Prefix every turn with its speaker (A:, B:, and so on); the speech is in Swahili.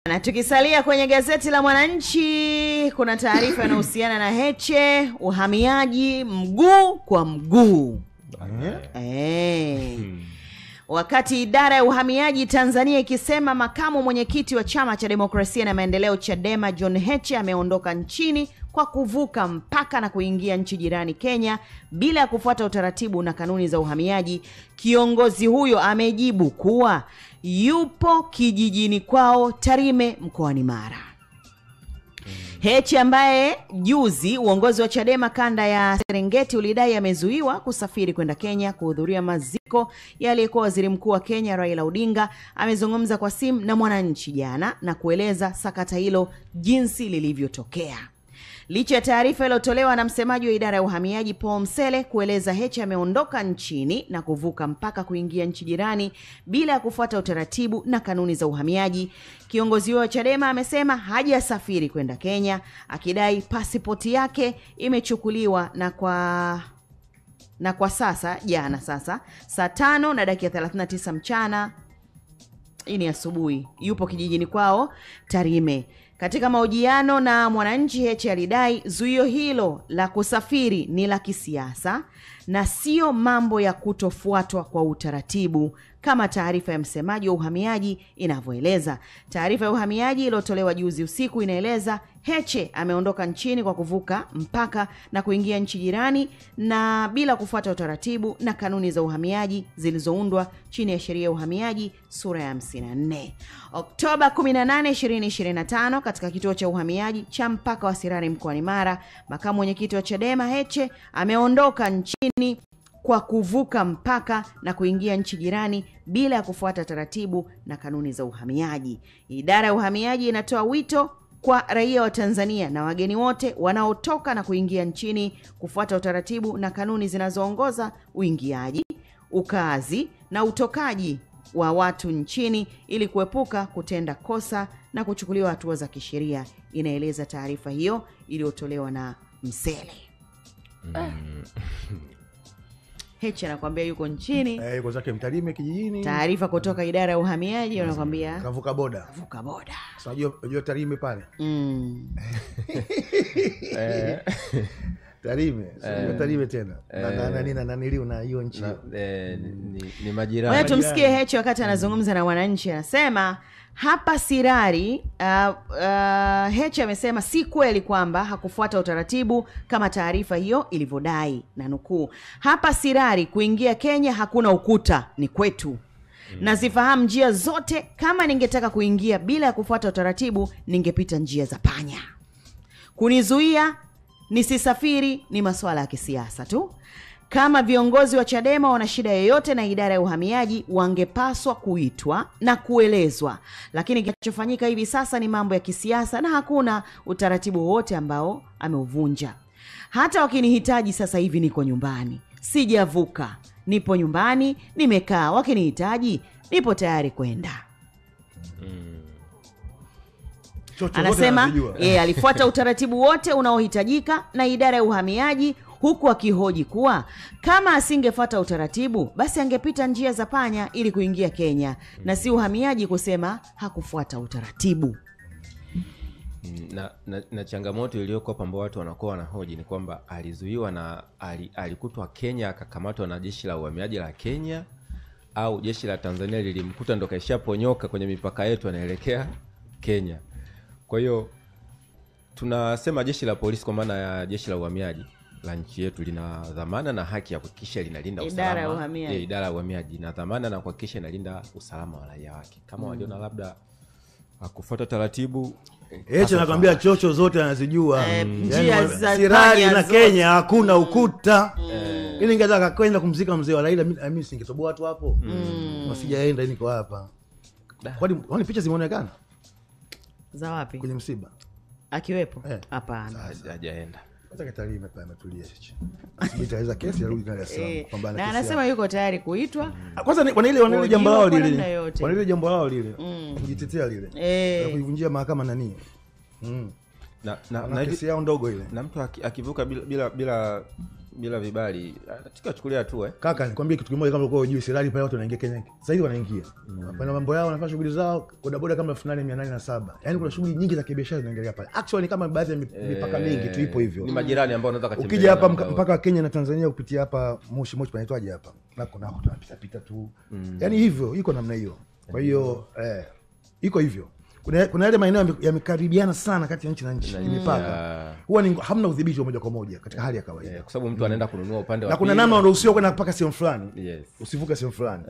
A: Na tukisalia kwenye gazeti la Mwananchi, kuna taarifa inahusiana na Heche, uhamiaji mguu kwa mguu. Wakati idara ya uhamiaji Tanzania ikisema makamu mwenyekiti wa Chama cha Demokrasia na Maendeleo Chadema John Heche ameondoka nchini kwa kuvuka mpaka na kuingia nchi jirani Kenya bila kufuata utaratibu na kanuni za uhamiaji, kiongozi huyo amejibu kuwa yupo kijijini kwao Tarime mkoani Mara. Heche ambaye juzi uongozi wa Chadema kanda ya Serengeti ulidai amezuiwa kusafiri kwenda Kenya kuhudhuria maziko ya aliyekuwa waziri mkuu wa Kenya Raila Odinga, amezungumza kwa simu na Mwananchi jana na kueleza sakata hilo jinsi lilivyotokea. Licha ya taarifa iliyotolewa na msemaji wa idara ya uhamiaji Paul Msele kueleza Heche ameondoka nchini na kuvuka mpaka kuingia nchi jirani bila ya kufuata utaratibu na kanuni za uhamiaji, kiongozi wa Chadema amesema hajasafiri kwenda Kenya, akidai pasipoti yake imechukuliwa na kwa sasa jana saa 5:39 mchana, ini asubuhi, yupo kijijini kwao Tarime. Katika mahojiano na Mwananchi, Heche alidai zuio hilo la kusafiri ni la kisiasa na sio mambo ya kutofuatwa kwa utaratibu kama taarifa ya msemaji wa uhamiaji inavyoeleza. Taarifa ya uhamiaji iliyotolewa juzi usiku inaeleza Heche ameondoka nchini kwa kuvuka mpaka na kuingia nchi jirani na bila kufuata utaratibu na kanuni za uhamiaji zilizoundwa chini ya sheria ya uhamiaji sura ya 54. Oktoba 18, 2025, katika kituo cha uhamiaji cha mpaka wa Sirari mkoani Mara, makamu mwenyekiti wa Chadema Heche ameondoka nchini kwa kuvuka mpaka na kuingia nchi jirani bila ya kufuata taratibu na kanuni za uhamiaji. Idara ya uhamiaji inatoa wito kwa raia wa Tanzania na wageni wote wanaotoka na kuingia nchini kufuata utaratibu na kanuni zinazoongoza uingiaji, ukaazi na utokaji wa watu nchini ili kuepuka kutenda kosa na kuchukuliwa hatua za kisheria, inaeleza taarifa hiyo iliyotolewa na Msele. Heche anakuambia yuko nchini.
B: Yuko zake Tarime kijijini.
A: Taarifa kutoka idara ya uhamiaji wanakuambia
B: kavuka boda. Sasa unajua Tarime pale. Tarime, sio Tarime tena. Na nilio na hiyo nchi.
C: Ni majirani.
A: Wewe tumsikie Heche wakati anazungumza na Wananchi, anasema hapa Sirari Heche amesema si kweli kwamba hakufuata utaratibu kama taarifa hiyo ilivyodai, na nukuu, hapa Sirari kuingia Kenya hakuna ukuta, ni kwetu. Nazifahamu njia zote, kama ningetaka kuingia bila ya kufuata utaratibu ningepita njia za panya. Kunizuia nisisafiri ni masuala ya kisiasa tu. Kama viongozi wa Chadema wana shida yoyote na idara ya uhamiaji wangepaswa kuitwa na kuelezwa, lakini kinachofanyika hivi sasa ni mambo ya kisiasa na hakuna utaratibu wote ambao ameuvunja. Hata wakinihitaji sasa hivi niko nyumbani, sijavuka, nipo nyumbani, nimekaa, wakinihitaji nipo tayari kwenda. Anasema alifuata utaratibu wote unaohitajika na idara ya uhamiaji, huku akihoji kuwa kama asingefuata utaratibu basi angepita njia za panya ili kuingia Kenya, na si uhamiaji kusema hakufuata utaratibu.
C: Na changamoto iliyoko hapa ambao watu wanakuwa wanahoji ni kwamba alizuiwa na alikutwa Kenya akakamatwa na jeshi la uhamiaji la Kenya, au jeshi la Tanzania lilimkuta ndo kaishaponyoka kwenye mipaka yetu anaelekea Kenya. Kwa hiyo tunasema jeshi la polisi kwa maana ya jeshi la uhamiaji la nchi yetu lina dhamana na haki ya kuhakikisha linalinda usalama. Idara ya uhamiaji ina dhamana na kuhakikisha inalinda usalama wa raia wake. Kama waliona labda kufuata taratibu,
B: Heche anakuambia chocho zote anazijua.
A: Njia za
B: Sirari na Kenya hakuna ukuta. Ili ningetaka kwenda kumzika mzee wa Raila, mimi singetoboa watu hapo. Wasijaenda, niko hapa. Kwani picha zimeonekana?
A: Za wapi?
B: Kwenye msiba.
A: Akiwepo? Hapana.
C: Hajaenda.
B: Sasa Tarime pale ametulia Heche. Asitaweza kesi arudi Dar es Salaam kupambana
A: na anasema yuko tayari kuitwa.
B: Kwanza wanaile jambo lao lile. Wanaile jambo lao lile. Kujitetea lile. Na kuivunjia mahakama nani?
C: Na
B: kesi yao ndogo ile.
C: Na mtu akivuka bila bila vibali katika chukulia tu
B: Kaka nikwambie kitu kimoja, kama uko hujui Sirari pale watu wanaingia Kenya. Sasa hivi wanaingia. Wanafanya mambo yao, wanafanya shughuli zao, bodaboda kama 2807. Yaani kuna shughuli nyingi za kibiashara zinaendelea pale. Actually kama baadhi ya mipaka mingi tu ipo hivyo.
C: Ni majirani ambao unaweza kutembea.
B: Ukija hapa mpaka Kenya na Tanzania kupitia hapa Moshi panaitwaje hapa? Nako tunapita pita tu. Yaani hivyo iko namna hiyo. Kwa hiyo iko hivyo. Kuna yale maeneo yamekaribiana sana kati ya nchi na nchi, mipaka. Huwa hamna udhibiti wa moja kwa moja katika hali ya kawaida.
C: Kwa sababu mtu anaenda kununua upande wa
B: na kuna namna unaruhusiwa kwenda mpaka sehemu fulani.
C: Yes.
B: Usivuke sehemu fulani.